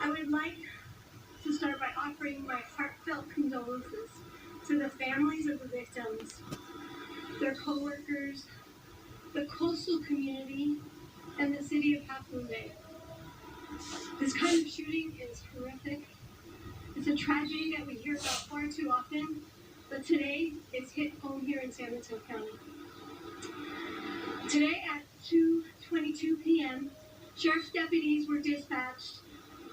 I would like to start by offering my heartfelt condolences to the families of the victims, their co-workers, the coastal community, and the city of Half Moon Bay. This kind of shooting is horrific. It's a tragedy that we hear about far too often, but today it's hit home here in San Mateo County. Today at 2:22 p.m., sheriff's deputies were dispatched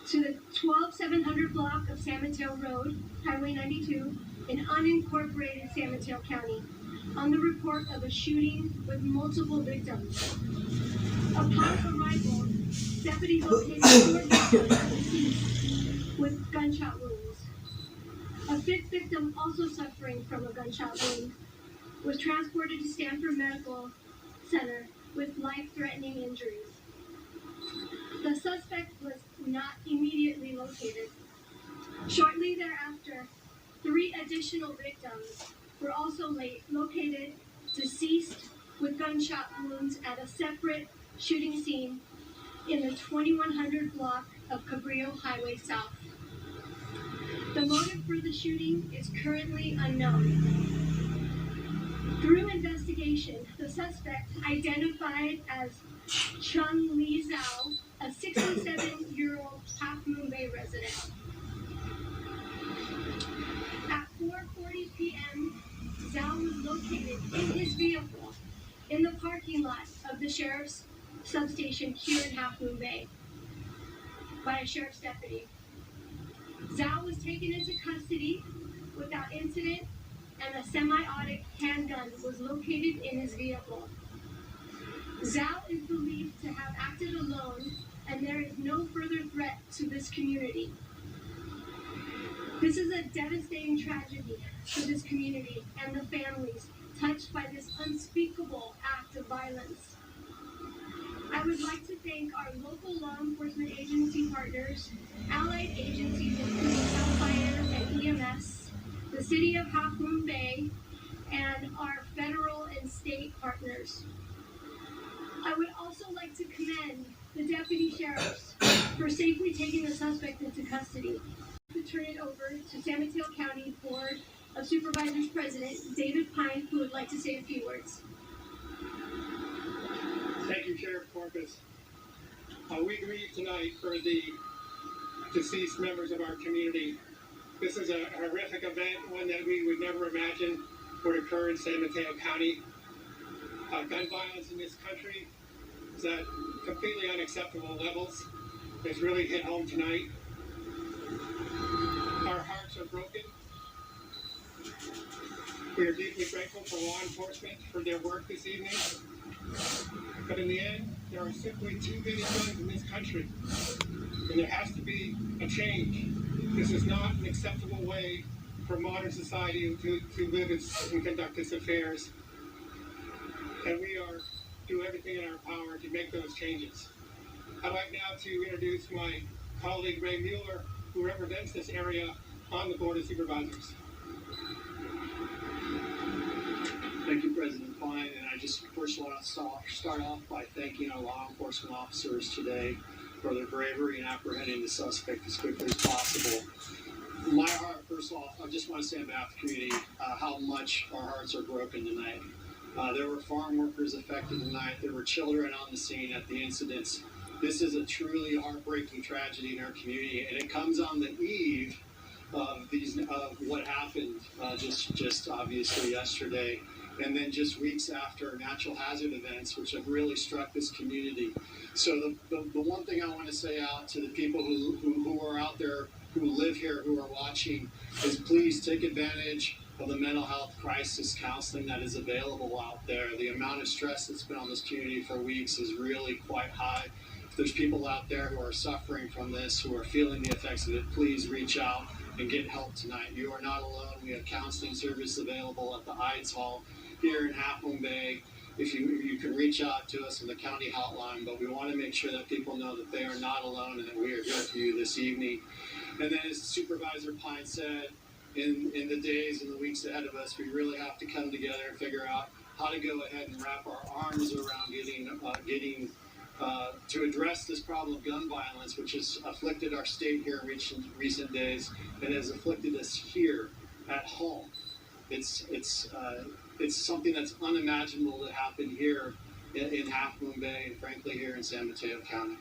to the 12700 block of San Mateo Road, Highway 92, in unincorporated San Mateo County, on the report of a shooting with multiple victims. Upon arrival, deputies located 4 victims deceased with gunshot wounds. A 5th victim, also suffering from a gunshot wound, was transported to Stanford Medical Center with life-threatening injuries. The suspect was not immediately located. Shortly thereafter, 3 additional victims were also located deceased with gunshot wounds at a separate shooting scene in the 2100 block of Cabrillo Highway South. The motive for the shooting is currently unknown. Through investigation, the suspect, identified as Chunli Zhao, a 67-year-old Half Moon Bay resident. At 4:40 p.m., Zhao was located in his vehicle in the parking lot of the sheriff's substation here in Half Moon Bay by a sheriff's deputy. Zhao was taken into custody without incident, and a semi-automatic handgun was located in his vehicle. Zhao is believed to have acted alone, and there is no further threat to this community. This is a devastating tragedy for this community and the families touched by this unspeakable act of violence. I would like to thank our local law enforcement agency partners, allied agencies including CAL FIRE and EMS, the City of Half Moon Bay, and our federal and state partners. I would also like to commend the deputy sheriffs for safely taking the suspect into custody. To turn it over to San Mateo County Board of Supervisors President David Pine, who would like to say a few words. Thank you, Sheriff Corpus. We grieve tonight for the deceased members of our community. This is a horrific event, one that we would never imagine would occur in San Mateo County. Gun violence in this country is at completely unacceptable levels. It's really hit home tonight. Our hearts are broken. We are deeply grateful for law enforcement for their work this evening. But in the end, there are simply too many guns in this country, and there has to be a change. This is not an acceptable way for modern society to live and conduct its affairs. And we are doing everything in our power to make those changes. I'd like now to introduce my colleague Ray Mueller, who represents this area on the Board of Supervisors. Thank you, President Pine, and I just first want to start off by thanking our law enforcement officers today for their bravery in apprehending the suspect as quickly as possible. My heart, first of all, I just want to say on behalf of the community how much our hearts are broken tonight. There were farm workers affected tonight. There were children on the scene at the incidents. This is a truly heartbreaking tragedy in our community, and it comes on the eve of what happened just obviously yesterday, and then just weeks after natural hazard events, which have really struck this community. So the one thing I want to say out to the people who are out there, who live here, who are watching, is please take advantage of the mental health crisis counseling that is available out there. The amount of stress that's been on this community for weeks is really quite high. If there's people out there who are suffering from this, who are feeling the effects of it, please reach out and get help tonight. You are not alone. We have counseling service available at the Ides Hall here in Half Moon Bay. If you can reach out to us in the county hotline, but we want to make sure that people know that they are not alone and that we are here for you this evening. And then, as Supervisor Pine said, in the days and the weeks ahead of us, we really have to come together and figure out how to go ahead and wrap our arms around getting to address this problem of gun violence, which has afflicted our state here in recent days and has afflicted us here at home. It's something that's unimaginable to happen here in Half Moon Bay and frankly here in San Mateo County.